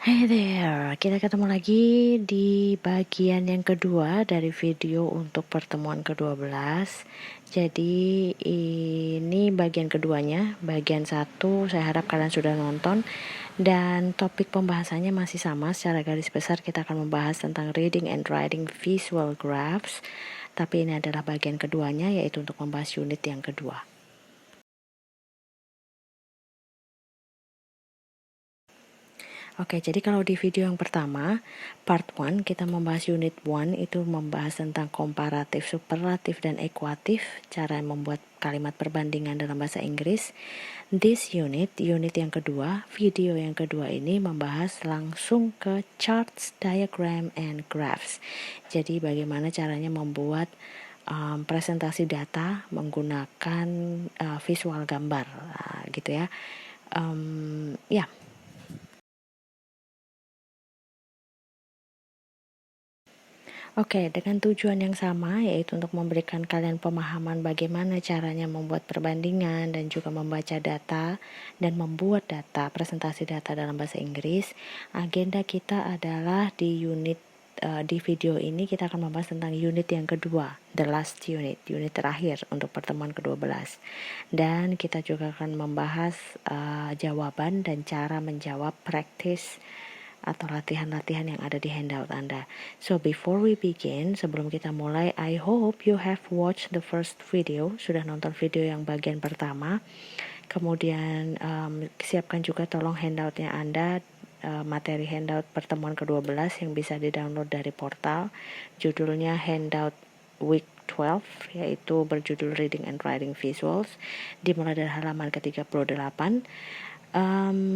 Hey there, kita ketemu lagi di bagian yang kedua dari video untuk pertemuan ke-12. Jadi ini bagian keduanya, bagian 1 saya harap kalian sudah nonton. Dan topik pembahasannya masih sama, secara garis besar kita akan membahas tentang reading and writing visual graphs. Tapi ini adalah bagian keduanya, yaitu untuk membahas unit yang kedua. Oke, jadi kalau di video yang pertama, part 1, kita membahas unit 1, itu membahas tentang komparatif, superlatif, dan ekuatif, cara membuat kalimat perbandingan dalam bahasa Inggris. This unit yang kedua, video yang kedua ini membahas langsung ke charts, diagram, and graphs. Jadi bagaimana caranya membuat presentasi data menggunakan visual gambar, gitu ya. Ya. Oke, dengan tujuan yang sama, yaitu untuk memberikan kalian pemahaman bagaimana caranya membuat perbandingan dan juga membaca data dan membuat data, presentasi data dalam bahasa Inggris. Agenda kita adalah di di video ini kita akan membahas tentang unit yang kedua, the last unit terakhir untuk pertemuan ke-12. Dan kita juga akan membahas jawaban dan cara menjawab praktis atau latihan-latihan yang ada di handout Anda. So before we begin, sebelum kita mulai, I hope you have watched the first video, sudah nonton video yang bagian pertama. Kemudian siapkan juga tolong handoutnya Anda, materi handout pertemuan ke-12 yang bisa di-download dari portal. Judulnya Handout Week 12, yaitu berjudul Reading and Writing Visuals, dimulai dari halaman ke-38.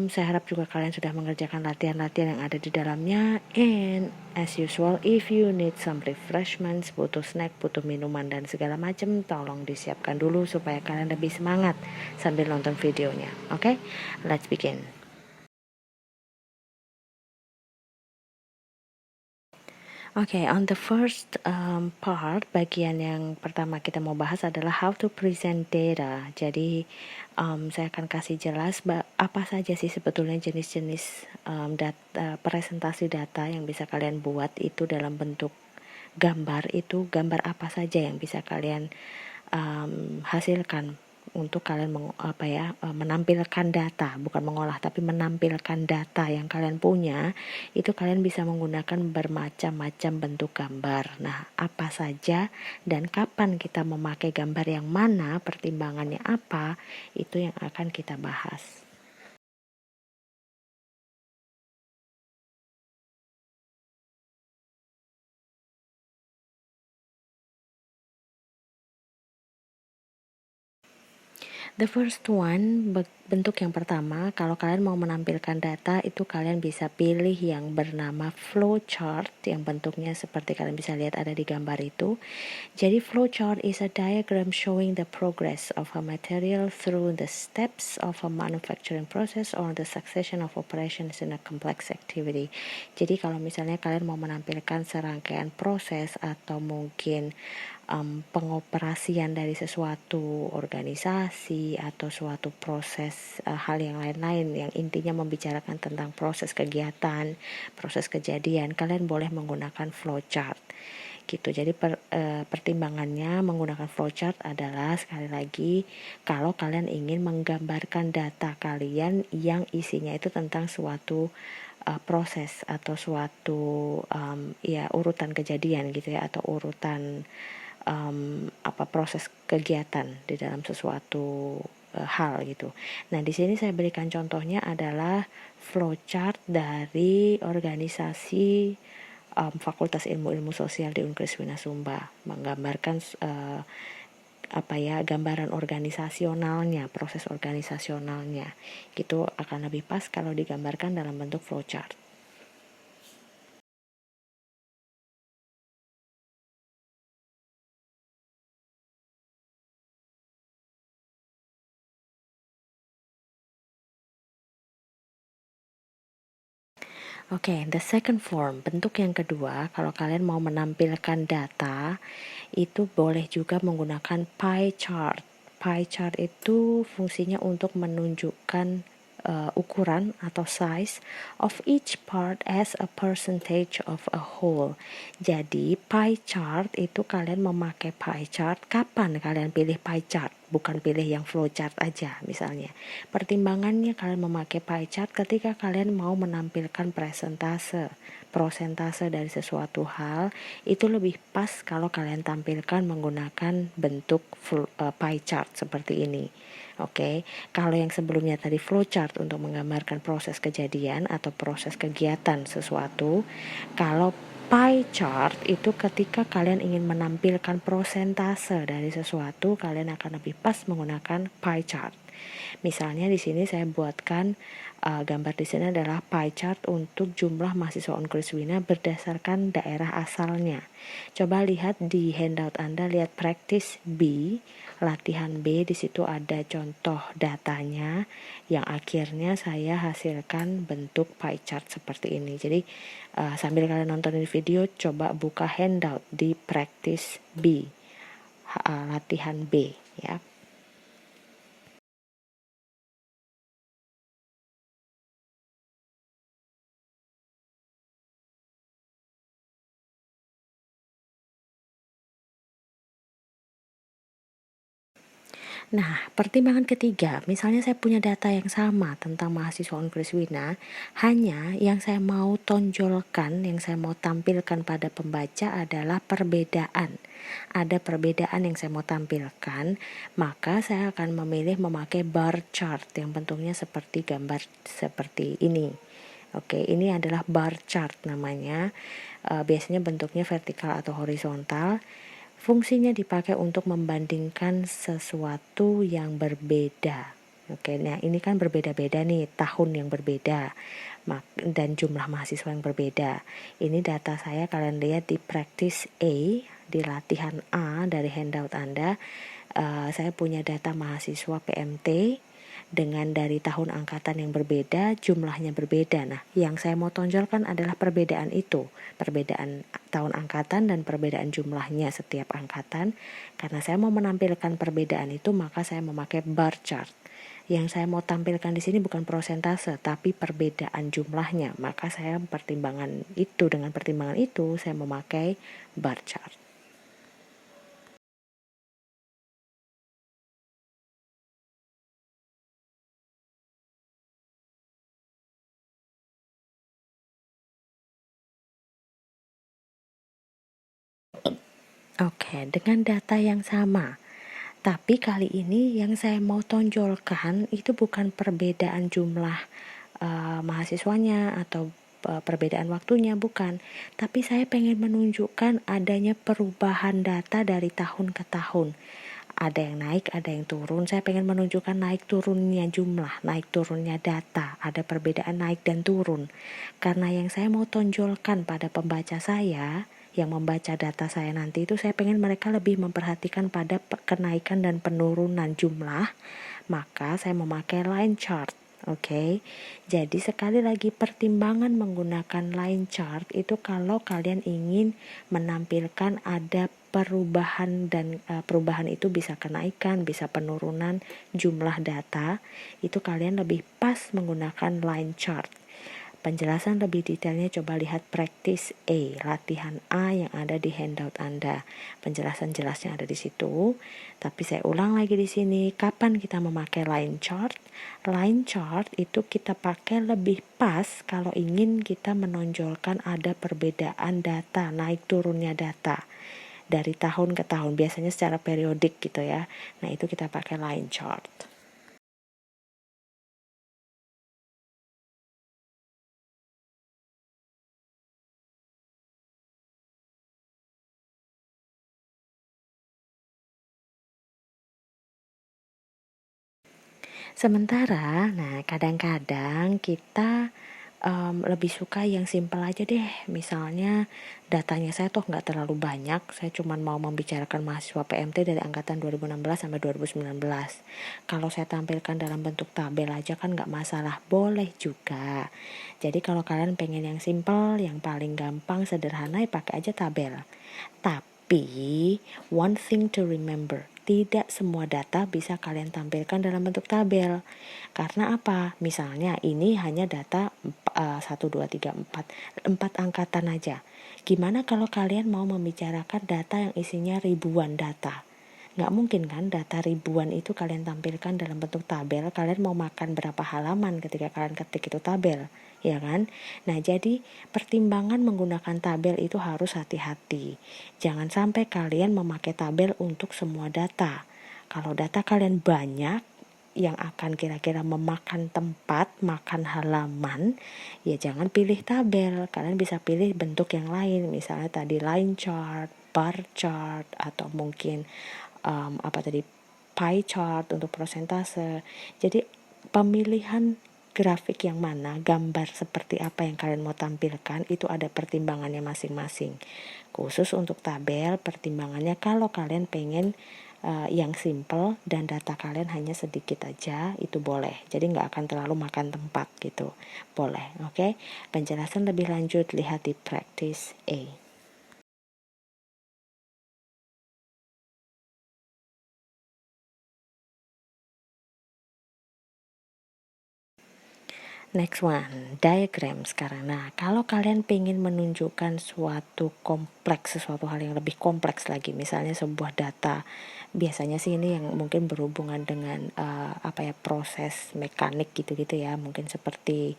Saya harap juga kalian sudah mengerjakan latihan-latihan yang ada di dalamnya. And as usual, if you need some refreshments, butuh snack, butuh minuman dan segala macam, tolong disiapkan dulu supaya kalian lebih semangat sambil nonton videonya. Oke, let's begin. Oke, on the first part, bagian yang pertama kita mau bahas adalah how to present data. Jadi saya akan kasih jelas apa saja sih sebetulnya jenis-jenis presentasi data yang bisa kalian buat itu dalam bentuk gambar. Itu gambar apa saja yang bisa kalian hasilkan untuk kalian menampilkan data, bukan mengolah tapi menampilkan data yang kalian punya. Itu kalian bisa menggunakan bermacam-macam bentuk gambar. Nah, apa saja dan kapan kita memakai gambar yang mana, pertimbangannya apa, itu yang akan kita bahas. The first one, bentuk yang pertama, kalau kalian mau menampilkan data, itu kalian bisa pilih yang bernama flowchart, yang bentuknya seperti kalian bisa lihat ada di gambar itu. Jadi flowchart is a diagram showing the progress of a material through the steps of a manufacturing process or the succession of operations in a complex activity. Jadi kalau misalnya kalian mau menampilkan serangkaian proses atau mungkin pengoperasian dari sesuatu organisasi atau suatu proses hal yang lain-lain yang intinya membicarakan tentang proses kegiatan, proses kejadian, kalian boleh menggunakan flowchart gitu. Jadi pertimbangannya menggunakan flowchart adalah sekali lagi kalau kalian ingin menggambarkan data kalian yang isinya itu tentang suatu proses atau suatu urutan kejadian gitu ya, atau urutan proses kegiatan di dalam sesuatu hal gitu. Nah, di sini saya berikan contohnya adalah flowchart dari organisasi Fakultas Ilmu-Ilmu Sosial di Unkris Winasumba, menggambarkan gambaran organisasionalnya, proses organisasionalnya. Gitu akan lebih pas kalau digambarkan dalam bentuk flowchart. Oke, the second form, bentuk yang kedua, kalau kalian mau menampilkan data, itu boleh juga menggunakan pie chart. Pie chart itu fungsinya untuk menunjukkan ukuran atau size of each part as a percentage of a whole. Jadi pie chart itu kalian memakai pie chart kapan kalian pilih pie chart, bukan pilih yang flow chart aja misalnya. Pertimbangannya kalian memakai pie chart ketika kalian mau menampilkan prosentase dari sesuatu hal, itu lebih pas kalau kalian tampilkan menggunakan bentuk pie chart seperti ini. Oke, kalau yang sebelumnya tadi flowchart untuk menggambarkan proses kejadian atau proses kegiatan sesuatu, kalau pie chart itu ketika kalian ingin menampilkan prosentase dari sesuatu, kalian akan lebih pas menggunakan pie chart. Misalnya di sini saya buatkan gambar di sini adalah pie chart untuk jumlah mahasiswa Unkriswina berdasarkan daerah asalnya. Coba lihat di handout Anda, lihat practice B, latihan B, di situ ada contoh datanya yang akhirnya saya hasilkan bentuk pie chart seperti ini. Jadi sambil kalian nonton di video, coba buka handout di practice B, latihan B ya. Nah, pertimbangan ketiga, misalnya saya punya data yang sama tentang mahasiswa Unkriswina, hanya yang saya mau tonjolkan, yang saya mau tampilkan pada pembaca adalah perbedaan. Ada perbedaan yang saya mau tampilkan, maka saya akan memilih memakai bar chart yang bentuknya seperti gambar seperti ini. Oke, ini adalah bar chart namanya. Biasanya bentuknya vertikal atau horizontal. Fungsinya dipakai untuk membandingkan sesuatu yang berbeda. Oke, nah ini kan berbeda-beda nih, tahun yang berbeda dan jumlah mahasiswa yang berbeda. Ini data saya, kalian lihat di practice A, di latihan A dari handout Anda. Saya punya data mahasiswa PMT dengan dari tahun angkatan yang berbeda, jumlahnya berbeda. Nah, yang saya mau tonjolkan adalah perbedaan itu, perbedaan tahun angkatan dan perbedaan jumlahnya setiap angkatan. Karena saya mau menampilkan perbedaan itu, maka saya memakai bar chart. Yang saya mau tampilkan di sini bukan prosentase, tapi perbedaan jumlahnya. Maka saya dengan pertimbangan itu saya memakai bar chart. Oke, dengan data yang sama. Tapi kali ini yang saya mau tonjolkan itu bukan perbedaan jumlah mahasiswanya atau perbedaan waktunya, bukan. Tapi saya pengen menunjukkan adanya perubahan data dari tahun ke tahun. Ada yang naik, ada yang turun. Saya pengen menunjukkan naik turunnya jumlah, naik turunnya data. Ada perbedaan naik dan turun. Karena yang saya mau tonjolkan pada pembaca saya, yang membaca data saya nanti itu, saya pengen mereka lebih memperhatikan pada kenaikan dan penurunan jumlah, maka saya memakai line chart. Oke, jadi sekali lagi pertimbangan menggunakan line chart itu kalau kalian ingin menampilkan ada perubahan dan perubahan itu bisa kenaikan, bisa penurunan jumlah data, itu kalian lebih pas menggunakan line chart. Penjelasan lebih detailnya coba lihat practice A, latihan A yang ada di handout Anda. Penjelasan jelasnya ada di situ. Tapi saya ulang lagi di sini, kapan kita memakai line chart? Line chart itu kita pakai lebih pas kalau ingin kita menonjolkan ada perbedaan data, naik turunnya data dari tahun ke tahun, biasanya secara periodik gitu ya. Nah, itu kita pakai line chart. Sementara, nah kadang-kadang kita lebih suka yang simple aja deh. Misalnya datanya saya tuh nggak terlalu banyak, saya cuma mau membicarakan mahasiswa PMT dari angkatan 2016 sampai 2019. Kalau saya tampilkan dalam bentuk tabel aja kan nggak masalah, boleh juga. Jadi kalau kalian pengen yang simple, yang paling gampang, sederhana, ya pakai aja tabel. Tapi one thing to remember, tidak semua data bisa kalian tampilkan dalam bentuk tabel. Karena apa? Misalnya ini hanya data 1, 2, 3, 4 angkatan aja. Gimana kalau kalian mau membicarakan data yang isinya ribuan data? Nggak mungkin kan data ribuan itu kalian tampilkan dalam bentuk tabel. Kalian mau makan berapa halaman ketika kalian ketik itu tabel, ya kan? Nah, jadi pertimbangan menggunakan tabel itu harus hati-hati. Jangan sampai kalian memakai tabel untuk semua data. Kalau data kalian banyak yang akan kira-kira memakan tempat, makan halaman, ya jangan pilih tabel. Kalian bisa pilih bentuk yang lain, misalnya tadi line chart, bar chart, atau mungkin pie chart untuk persentase. Jadi pemilihan grafik yang mana, gambar seperti apa yang kalian mau tampilkan itu ada pertimbangannya masing-masing. Khusus untuk tabel, pertimbangannya kalau kalian pengen yang simple dan data kalian hanya sedikit aja, itu boleh. Jadi nggak akan terlalu makan tempat gitu. Boleh, oke? Penjelasan lebih lanjut lihat di practice A. Next one, diagram sekarang. Nah, kalau kalian pengen menunjukkan sesuatu hal yang lebih kompleks lagi, misalnya sebuah data, biasanya sih ini yang mungkin berhubungan dengan proses mekanik gitu-gitu ya, mungkin seperti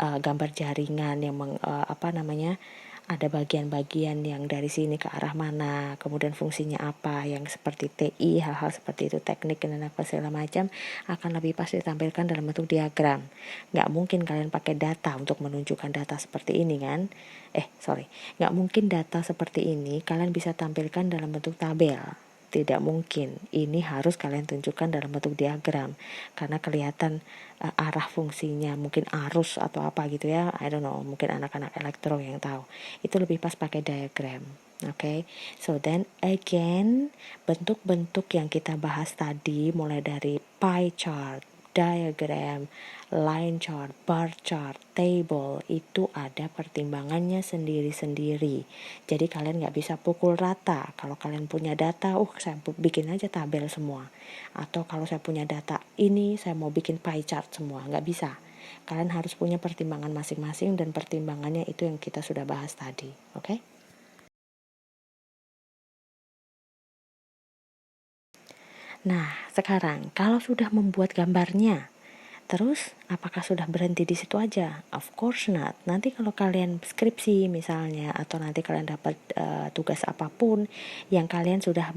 gambar jaringan yang ada bagian-bagian yang dari sini ke arah mana, kemudian fungsinya apa, yang seperti TI, hal-hal seperti itu, teknik dan apa segala macam akan lebih pas ditampilkan dalam bentuk diagram. Nggak mungkin kalian pakai data untuk menunjukkan data seperti ini kan? Nggak mungkin data seperti ini kalian bisa tampilkan dalam bentuk tabel. Tidak mungkin. Ini harus kalian tunjukkan dalam bentuk diagram karena kelihatan arah fungsinya, mungkin arus atau apa gitu ya. I don't know, mungkin anak-anak elektro yang tahu. Itu lebih pas pakai diagram. Okay, so then again, bentuk-bentuk yang kita bahas tadi mulai dari pie chart, diagram, line chart, bar chart, table, itu ada pertimbangannya sendiri-sendiri. Jadi kalian nggak bisa pukul rata. Kalau kalian punya data, saya bikin aja tabel semua. Atau kalau saya punya data ini, saya mau bikin pie chart semua. Nggak bisa. Kalian harus punya pertimbangan masing-masing dan pertimbangannya itu yang kita sudah bahas tadi. Oke? Nah, sekarang kalau sudah membuat gambarnya, terus apakah sudah berhenti di situ aja? Of course not. Nanti kalau kalian skripsi misalnya, atau nanti kalian dapat tugas apapun yang kalian sudah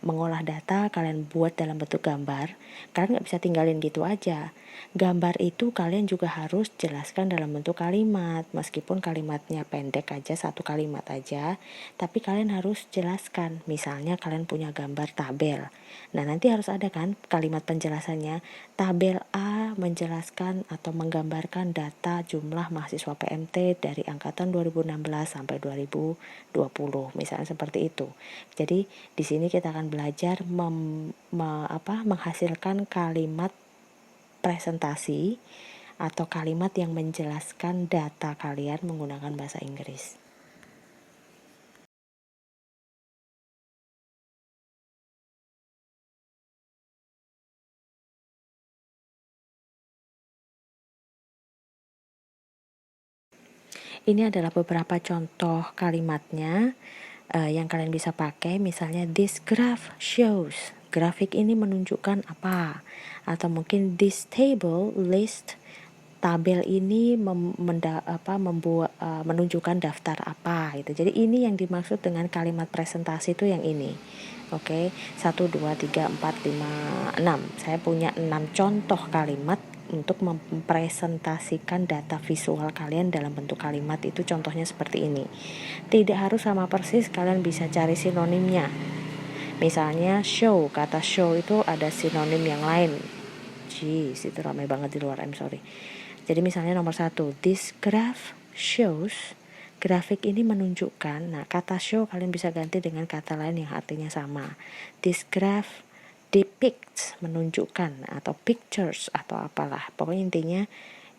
mengolah data, kalian buat dalam bentuk gambar, kalian nggak bisa tinggalin gitu aja. Gambar itu kalian juga harus jelaskan dalam bentuk kalimat, meskipun kalimatnya pendek aja, satu kalimat aja, tapi kalian harus jelaskan. Misalnya kalian punya gambar tabel. Nah, nanti harus ada kan kalimat penjelasannya. Tabel A menjelaskan atau menggambarkan data jumlah mahasiswa PMT dari angkatan 2016 sampai 2020, misalnya seperti itu. Jadi di sini kita akan belajar menghasilkan kalimat presentasi atau kalimat yang menjelaskan data kalian menggunakan bahasa Inggris. Ini adalah beberapa contoh kalimatnya yang kalian bisa pakai. Misalnya, this graph shows. Grafik ini menunjukkan apa? Atau mungkin this table list. Tabel ini menunjukkan daftar apa gitu. Jadi ini yang dimaksud dengan kalimat presentasi itu yang ini. Oke, 1, 2, 3, 4, 5, 6. Saya punya 6 contoh kalimat untuk mempresentasikan data visual kalian dalam bentuk kalimat. Itu contohnya seperti ini. Tidak harus sama persis, kalian bisa cari sinonimnya. Misalnya show, kata show itu ada sinonim yang lain. Jeez, itu ramai banget di luar, I'm sorry. Jadi misalnya nomor 1, this graph shows. Grafik ini menunjukkan. Nah, kata show kalian bisa ganti dengan kata lain yang artinya sama. This graph depicts, menunjukkan, atau pictures, atau apalah. Pokoknya intinya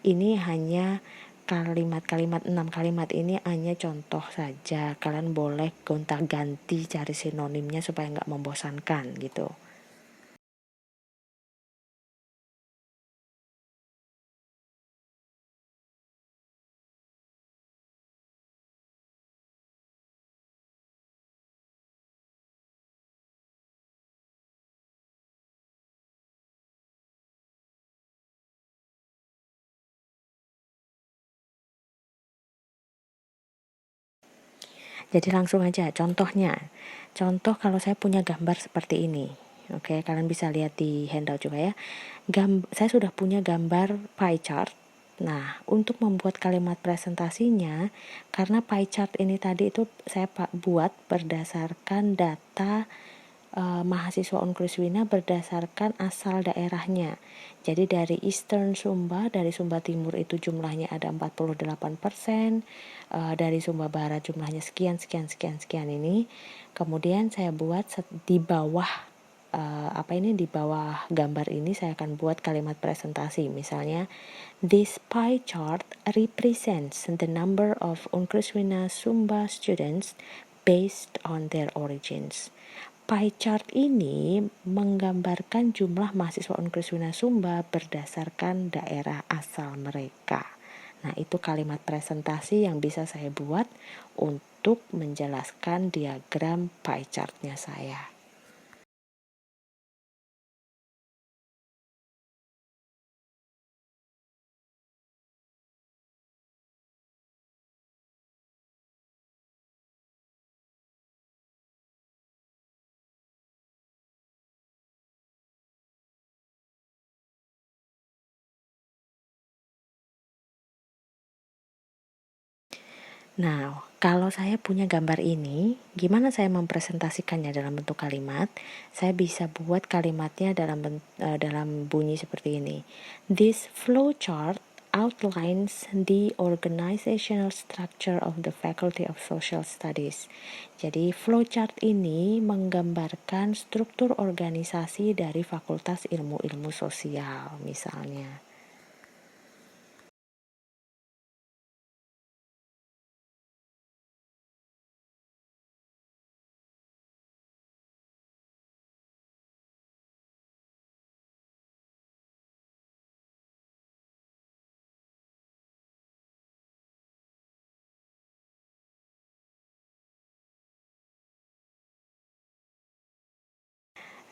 ini hanya kalimat-kalimat, 6 kalimat ini hanya contoh saja. Kalian boleh gonta-ganti cari sinonimnya supaya nggak membosankan gitu. Jadi langsung aja contohnya. Contoh kalau saya punya gambar seperti ini. Oke, kalian bisa lihat di handout juga ya. Saya sudah punya gambar pie chart. Nah, untuk membuat kalimat presentasinya, karena pie chart ini tadi itu saya buat berdasarkan data mahasiswa Unkriswina berdasarkan asal daerahnya. Jadi dari Eastern Sumba, dari Sumba Timur itu jumlahnya ada 48%, dari Sumba Barat jumlahnya sekian ini. Kemudian saya buat di bawah di bawah gambar ini saya akan buat kalimat presentasi. Misalnya, this pie chart represents the number of Unkriswina Sumba students based on their origins. Pie chart ini menggambarkan jumlah mahasiswa Unkriswina Sumba berdasarkan daerah asal mereka. Nah, itu kalimat presentasi yang bisa saya buat untuk menjelaskan diagram pie chartnya saya. Nah, kalau saya punya gambar ini, gimana saya mempresentasikannya dalam bentuk kalimat? Saya bisa buat kalimatnya dalam bunyi seperti ini. This flowchart outlines the organizational structure of the Faculty of Social Studies. Jadi flowchart ini menggambarkan struktur organisasi dari Fakultas Ilmu-Ilmu Sosial misalnya.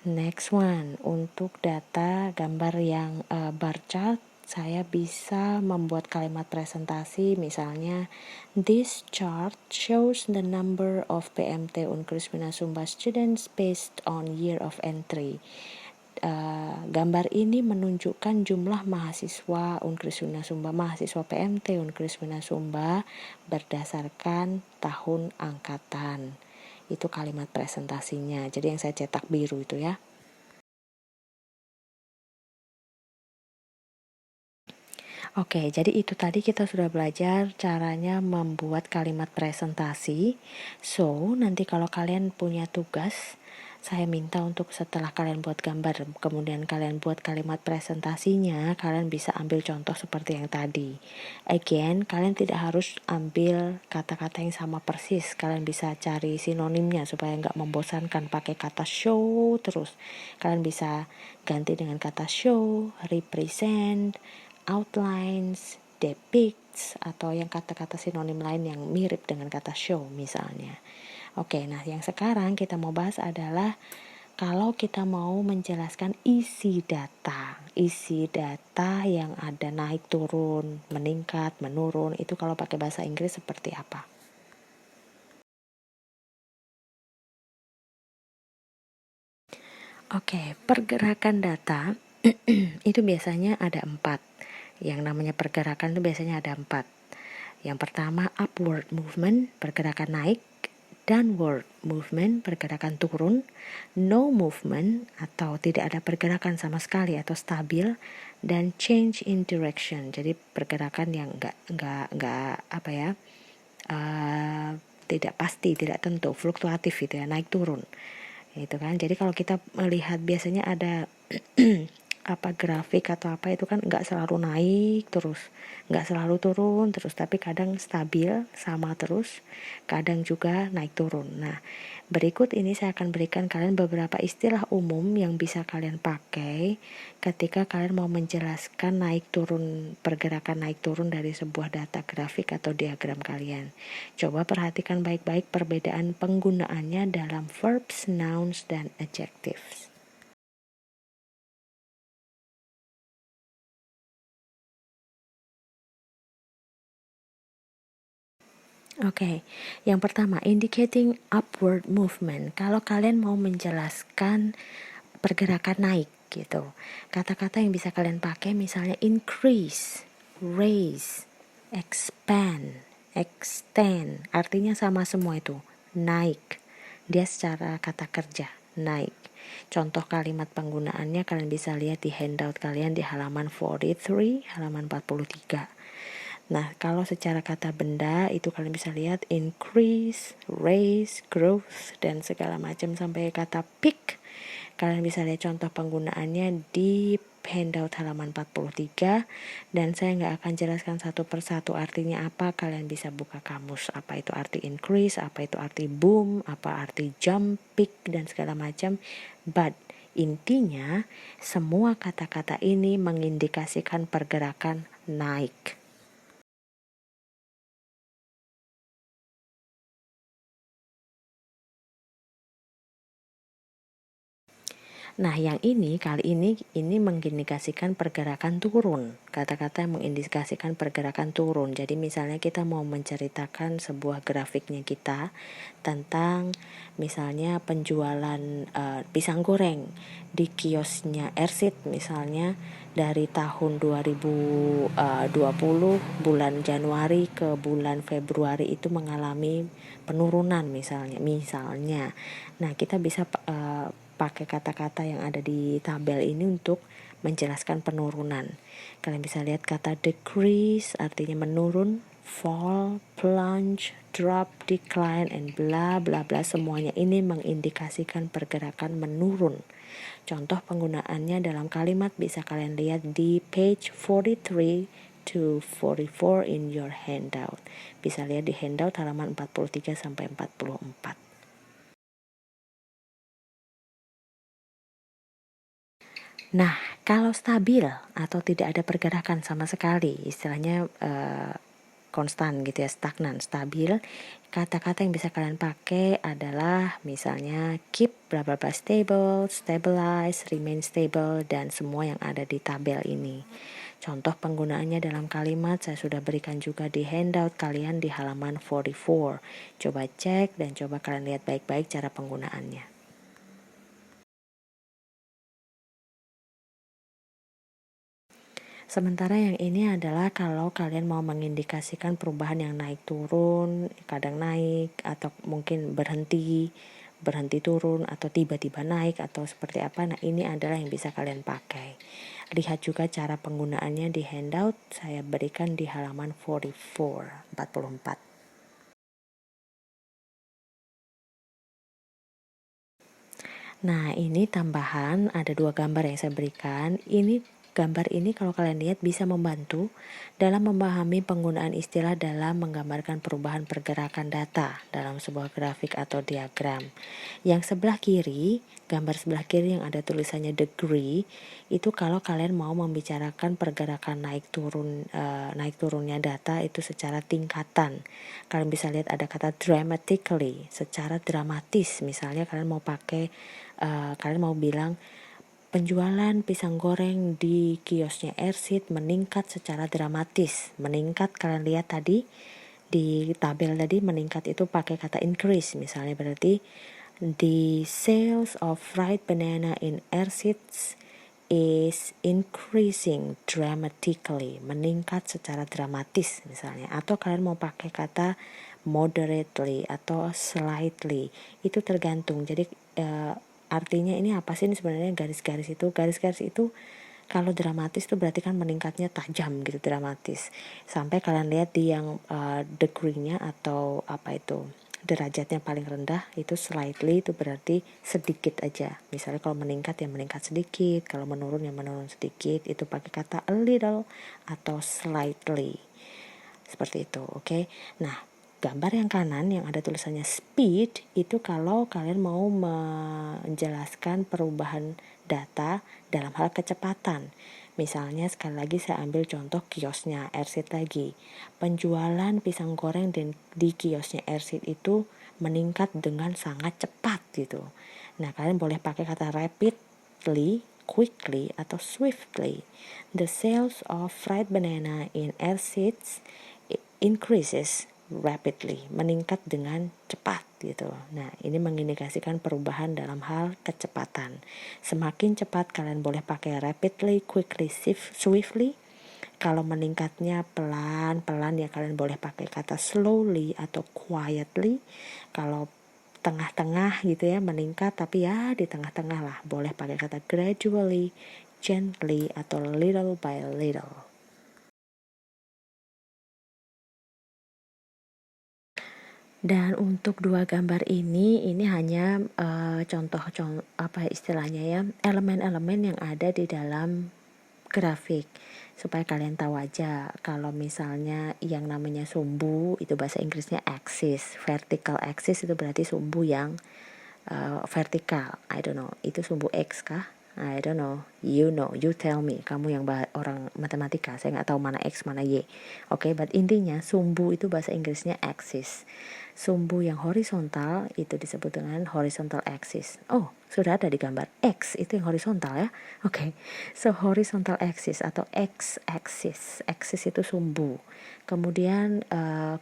Next one, untuk data gambar yang bar chart, saya bisa membuat kalimat presentasi misalnya, this chart shows the number of PMT Unkriswina Sumba students based on year of entry. Gambar ini menunjukkan jumlah mahasiswa Unkriswina Sumba, mahasiswa PMT Unkriswina Sumba berdasarkan tahun angkatan. Itu kalimat presentasinya. Jadi yang saya cetak biru itu ya. Oke, jadi itu tadi kita sudah belajar caranya membuat kalimat presentasi. So, nanti kalau kalian punya tugas, saya minta untuk setelah kalian buat gambar, kemudian kalian buat kalimat presentasinya, kalian bisa ambil contoh seperti yang tadi. Again, kalian tidak harus ambil kata-kata yang sama persis. Kalian bisa cari sinonimnya supaya nggak membosankan pakai kata show terus. Kalian bisa ganti dengan kata show, represent, outlines, depicts, atau yang kata-kata sinonim lain yang mirip dengan kata show misalnya. Oke, nah yang sekarang kita mau bahas adalah kalau kita mau menjelaskan isi data yang ada naik turun, meningkat, menurun, itu kalau pakai bahasa Inggris seperti apa? Oke, pergerakan data itu biasanya ada 4. Yang namanya pergerakan itu biasanya ada 4. Yang pertama upward movement, pergerakan naik, downward movement, pergerakan turun, no movement atau tidak ada pergerakan sama sekali atau stabil, dan change in direction. Jadi pergerakan yang tidak pasti, tidak tentu, fluktuatif gitu ya, naik turun. Itu kan. Jadi kalau kita melihat biasanya ada grafik atau apa itu kan nggak selalu naik terus, nggak selalu turun terus, tapi kadang stabil sama terus, kadang juga naik turun. Nah, berikut ini saya akan berikan kalian beberapa istilah umum yang bisa kalian pakai ketika kalian mau menjelaskan pergerakan naik turun dari sebuah data grafik atau diagram kalian. Coba perhatikan baik-baik perbedaan penggunaannya dalam verbs, nouns, dan adjectives. Oke, yang pertama, indicating upward movement. Kalau kalian mau menjelaskan pergerakan naik gitu, kata-kata yang bisa kalian pakai misalnya increase, raise, expand, extend, artinya sama semua itu, naik. Dia secara kata kerja, naik. Contoh kalimat penggunaannya kalian bisa lihat di handout kalian di halaman 43, halaman 43. Nah, kalau secara kata benda itu kalian bisa lihat increase, raise, growth, dan segala macam sampai kata peak. Kalian bisa lihat contoh penggunaannya di handout halaman 43, dan saya nggak akan jelaskan satu persatu artinya apa. Kalian bisa buka kamus, apa itu arti increase, apa itu arti boom, apa arti jump, peak, dan segala macam. But intinya semua kata-kata ini mengindikasikan pergerakan naik. Nah, yang ini kali ini mengindikasikan pergerakan turun. Kata-kata yang mengindikasikan pergerakan turun. Jadi misalnya kita mau menceritakan sebuah grafiknya kita tentang misalnya penjualan pisang goreng di kiosnya Ersit misalnya dari tahun 2020 bulan Januari ke bulan Februari itu mengalami penurunan misalnya. Nah, kita bisa pakai kata-kata yang ada di tabel ini untuk menjelaskan penurunan. Kalian bisa lihat kata decrease artinya menurun, fall, plunge, drop, decline, and bla bla bla, semuanya ini mengindikasikan pergerakan menurun. Contoh penggunaannya dalam kalimat bisa kalian lihat di page 43 to 44 in your handout. Bisa lihat di handout halaman 43 sampai 44. Nah, kalau stabil atau tidak ada pergerakan sama sekali, istilahnya konstan gitu ya, stagnan, stabil, kata-kata yang bisa kalian pakai adalah misalnya keep bla bla bla stable, stabilize, remain stable, dan semua yang ada di tabel ini. Contoh penggunaannya dalam kalimat saya sudah berikan juga di handout kalian di halaman 44. Coba cek dan coba kalian lihat baik-baik cara penggunaannya. Sementara yang ini adalah kalau kalian mau mengindikasikan perubahan yang naik turun, kadang naik atau mungkin berhenti turun atau tiba-tiba naik atau seperti apa. Nah, ini adalah yang bisa kalian pakai. Lihat juga cara penggunaannya di handout saya berikan di halaman 44. Nah, ini tambahan ada 2 gambar yang saya berikan. Gambar ini kalau kalian lihat bisa membantu dalam memahami penggunaan istilah dalam menggambarkan perubahan pergerakan data dalam sebuah grafik atau diagram. Yang sebelah kiri, gambar sebelah kiri yang ada tulisannya degree, itu kalau kalian mau membicarakan pergerakan naik turunnya data itu secara tingkatan. Kalian bisa lihat ada kata dramatically, secara dramatis. Misalnya kalian mau bilang penjualan pisang goreng di kiosnya Ersit meningkat secara dramatis. Meningkat, kalian lihat tadi di tabel tadi, meningkat itu pakai kata increase. Misalnya berarti the sales of fried banana in Ersit is increasing dramatically, meningkat secara dramatis misalnya. Atau kalian mau pakai kata moderately atau slightly, itu tergantung. Jadi artinya ini apa sih ini sebenarnya garis-garis itu kalau dramatis itu berarti kan meningkatnya tajam gitu, dramatis. Sampai kalian lihat di yang degree-nya atau apa itu derajatnya paling rendah itu slightly, itu berarti sedikit aja. Misalnya kalau meningkat ya meningkat sedikit, kalau menurun ya menurun sedikit. Itu pakai kata a little atau slightly. Seperti itu, oke. Nah, gambar yang kanan yang ada tulisannya speed itu kalau kalian mau menjelaskan perubahan data dalam hal kecepatan. Misalnya sekali lagi saya ambil contoh kiosnya Ersit lagi. Penjualan pisang goreng di kiosnya Ersit itu meningkat dengan sangat cepat gitu. Nah, kalian boleh pakai kata rapidly, quickly, atau swiftly. The sales of fried banana in Ersit increases rapidly, meningkat dengan cepat gitu. Nah, ini mengindikasikan perubahan dalam hal kecepatan. Semakin cepat kalian boleh pakai rapidly, quickly, swiftly. Kalau meningkatnya pelan-pelan ya kalian boleh pakai kata slowly atau quietly. Kalau tengah-tengah gitu ya meningkat tapi ya di tengah-tengah lah, boleh pakai kata gradually, gently atau little by little. Dan untuk dua gambar ini hanya contoh apa istilahnya ya, elemen-elemen yang ada di dalam grafik supaya kalian tahu aja. Kalau misalnya yang namanya sumbu itu bahasa Inggrisnya axis, vertical axis itu berarti sumbu yang vertikal. I don't know, itu sumbu X kah? I don't know, you know, you tell me. Kamu yang orang matematika, saya nggak tahu mana X mana Y. Oke, but intinya sumbu itu bahasa Inggrisnya axis. Sumbu yang horizontal itu disebut dengan horizontal axis. Oh, sudah ada di gambar. X itu yang horizontal ya. Oke, so horizontal axis atau X axis. Axis itu sumbu. Kemudian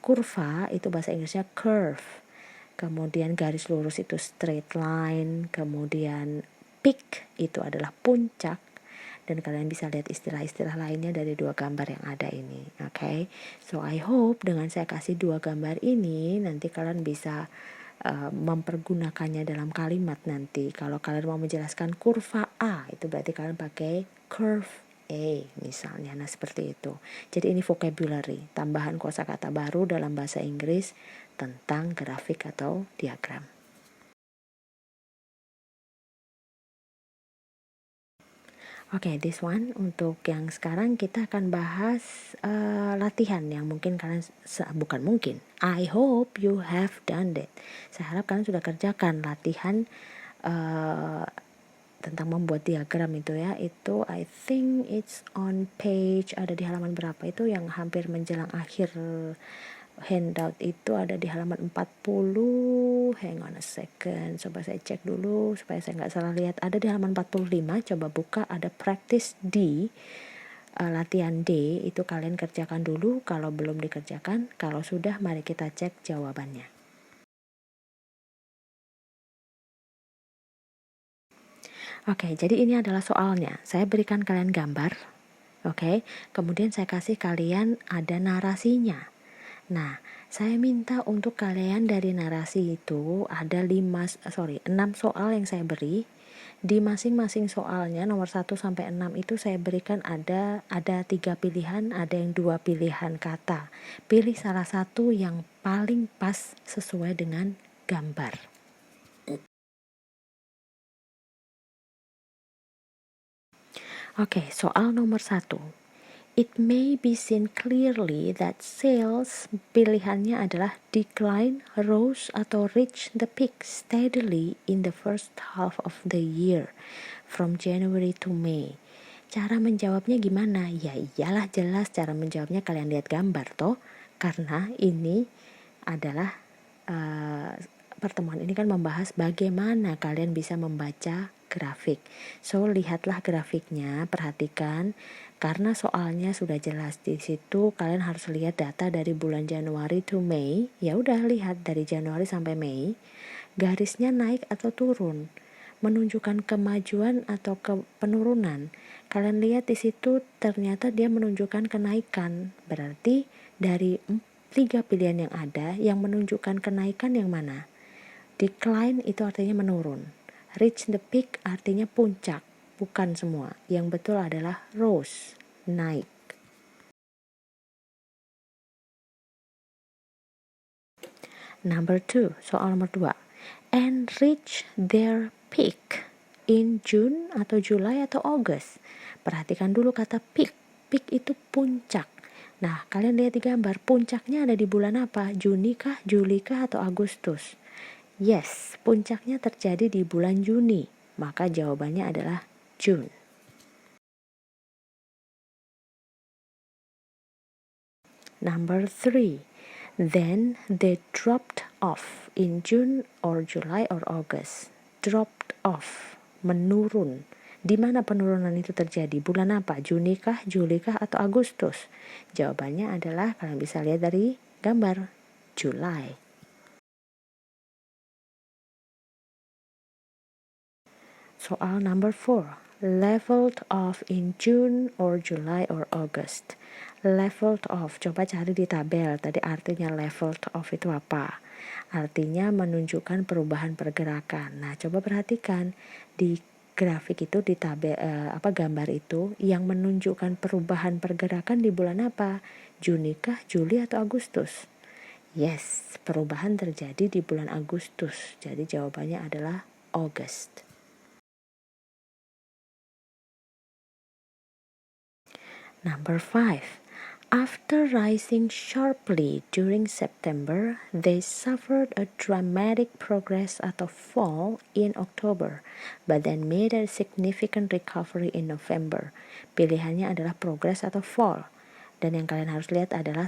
kurva itu bahasa Inggrisnya curve. Kemudian garis lurus itu straight line. Kemudian peak itu adalah puncak. Dan kalian bisa lihat istilah-istilah lainnya dari dua gambar yang ada ini. Okay? So I hope dengan saya kasih dua gambar ini nanti kalian bisa mempergunakannya dalam kalimat nanti. Kalau kalian mau menjelaskan kurva A, itu berarti kalian pakai curve A misalnya. Nah seperti itu. Jadi ini vocabulary, tambahan kosakata baru dalam bahasa Inggris tentang grafik atau diagram. Oke, this one untuk yang sekarang kita akan bahas latihan yang mungkin kalian bukan mungkin. I hope you have done that. Saya harap kalian sudah kerjakan latihan tentang membuat diagram itu ya. Itu I think it's on page, ada di halaman berapa itu yang hampir menjelang akhir handout itu, ada di halaman 40. Hang on a second, coba saya cek dulu supaya saya nggak salah lihat. Ada di halaman 45, coba buka, ada practice D, latihan D, itu kalian kerjakan dulu kalau belum dikerjakan. Kalau sudah, mari kita cek jawabannya. Oke, jadi ini adalah soalnya. Saya berikan kalian gambar, oke, kemudian saya kasih kalian ada narasinya. Nah, saya minta untuk kalian dari narasi itu ada 6 soal yang saya beri. Di masing-masing soalnya nomor 1 sampai 6 itu saya berikan ada 3 pilihan, ada yang 2 pilihan kata. Pilih salah satu yang paling pas sesuai dengan gambar. Oke, soal nomor 1. It may be seen clearly that sales pilihannya adalah decline, rose, atau reach the peak steadily in the first half of the year from January to May. Cara menjawabnya gimana? Ya iyalah jelas cara menjawabnya, kalian lihat gambar toh. Karena ini adalah pertemuan ini kan membahas bagaimana kalian bisa membaca grafik. So lihatlah grafiknya, perhatikan. Karena soalnya sudah jelas di situ, kalian harus lihat data dari bulan Januari to Mei. Ya udah lihat dari Januari sampai Mei, garisnya naik atau turun, menunjukkan kemajuan atau penurunan. Kalian lihat di situ ternyata dia menunjukkan kenaikan. Berarti dari 3 pilihan yang ada, yang menunjukkan kenaikan yang mana? Decline itu artinya menurun. Reach the peak artinya puncak. Bukan semua. Yang betul adalah rose, naik. Number 2, soal nomor 2. And reach their peak in June atau July atau August. Perhatikan dulu kata peak. Peak itu puncak. Nah, kalian lihat di gambar, puncaknya ada di bulan apa? Juni kah, Juli kah, atau Agustus? Yes, puncaknya terjadi di bulan Juni. Maka jawabannya adalah June. Number 3. Then they dropped off in June or July or August. Dropped off, menurun. Di mana penurunan itu terjadi? Bulan apa? Juni kah, Juli kah, atau Agustus? Jawabannya adalah kalian bisa lihat dari gambar. July. Soal number 4. Leveled off in June or July or August. Leveled off, coba cari di tabel. Tadi artinya leveled off itu apa? Artinya menunjukkan perubahan pergerakan. Nah, coba perhatikan di grafik itu di tabel gambar itu yang menunjukkan perubahan pergerakan di bulan apa? Juni kah, Juli atau Agustus? Yes, perubahan terjadi di bulan Agustus. Jadi jawabannya adalah August. Number 5. After rising sharply during September, they suffered a dramatic progress atau fall in October, but then made a significant recovery in November. Pilihannya adalah progress atau fall. Dan yang kalian harus lihat adalah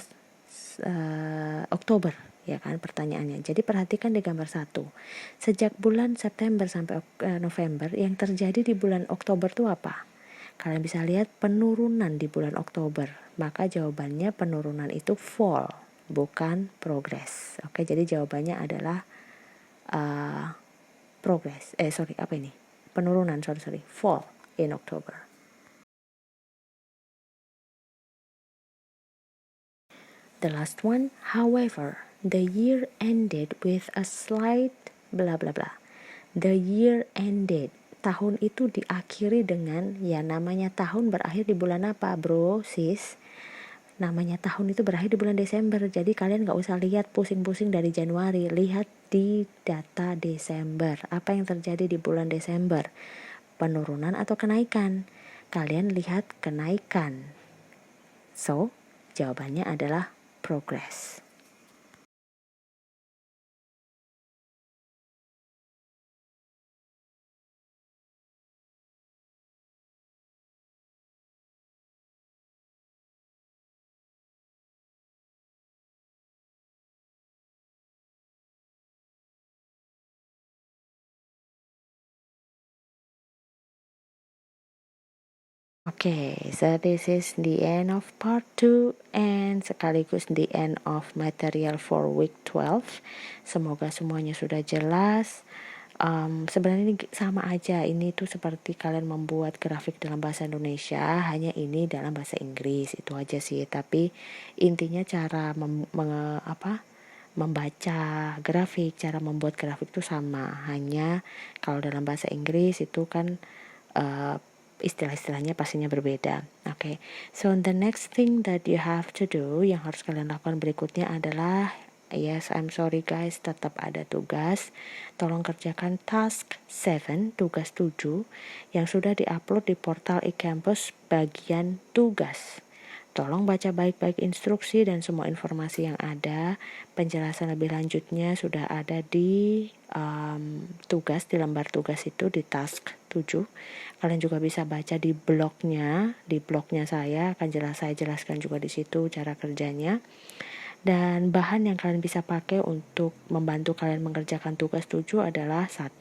Oktober, ya kan pertanyaannya. Jadi perhatikan di gambar 1. Sejak bulan September sampai November, yang terjadi di bulan Oktober itu apa? Kalian bisa lihat penurunan di bulan Oktober. Maka jawabannya penurunan itu fall, bukan progress. Oke, jadi jawabannya adalah progress. Penurunan, fall in October. The last one, however, the year ended with a slight blah blah blah. The year ended. Tahun itu diakhiri dengan, ya namanya tahun berakhir di bulan apa bro, sis? Namanya tahun itu berakhir di bulan Desember. Jadi kalian gak usah lihat pusing-pusing dari Januari. Lihat di data Desember. Apa yang terjadi di bulan Desember? Penurunan atau kenaikan? Kalian lihat kenaikan. So, jawabannya adalah progress. Oke, so this is the end of part 2 and sekaligus the end of material for week 12. Semoga semuanya sudah jelas. Sebenarnya ini sama aja, ini tuh seperti kalian membuat grafik dalam bahasa Indonesia, hanya ini dalam bahasa Inggris, itu aja sih. Tapi intinya cara membaca grafik, cara membuat grafik itu sama, hanya kalau dalam bahasa Inggris itu kan istilah-istilahnya pastinya berbeda. Okay. So the next thing that you have to do, yang harus kalian lakukan berikutnya adalah, yes, I'm sorry guys, tetap ada tugas. Tolong kerjakan task 7, tugas 7, yang sudah diupload di portal eCampus bagian tugas. Tolong baca baik-baik instruksi dan semua informasi yang ada. Penjelasan lebih lanjutnya sudah ada di tugas, di lembar tugas itu, di task 7. Kalian juga bisa baca di blognya saya saya jelaskan juga di situ cara kerjanya. Dan bahan yang kalian bisa pakai untuk membantu kalian mengerjakan tugas 7 adalah 1.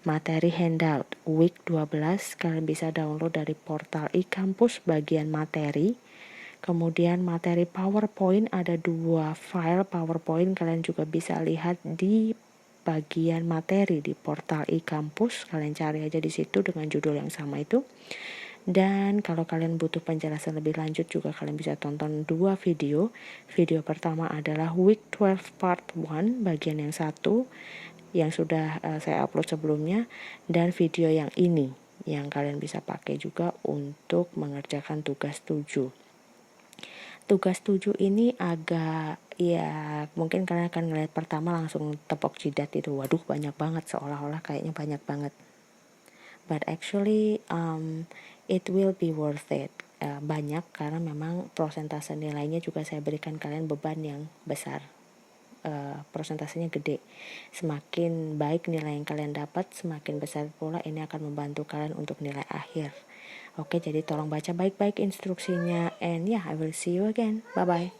Materi handout week 12 kalian bisa download dari portal eCampus bagian materi. Kemudian materi PowerPoint, ada 2 file PowerPoint, kalian juga bisa lihat di bagian materi di portal eCampus. Kalian cari aja di situ dengan judul yang sama itu. Dan kalau kalian butuh penjelasan lebih lanjut juga kalian bisa tonton 2 video. Video pertama adalah Week 12 Part 1 bagian yang 1 yang sudah saya upload sebelumnya, dan video yang ini yang kalian bisa pakai juga untuk mengerjakan tugas 7. Tugas 7 ini agak, ya mungkin kalian akan ngeliat pertama langsung tepok jidat itu, waduh banyak banget, seolah-olah kayaknya banyak banget, but actually it will be worth it. Banyak karena memang prosentase nilainya juga saya berikan kalian beban yang besar, prosentasenya gede. Semakin baik nilai yang kalian dapat, semakin besar pula ini akan membantu kalian untuk nilai akhir. Oke, jadi tolong baca baik-baik instruksinya, and yeah, I will see you again. Bye-bye.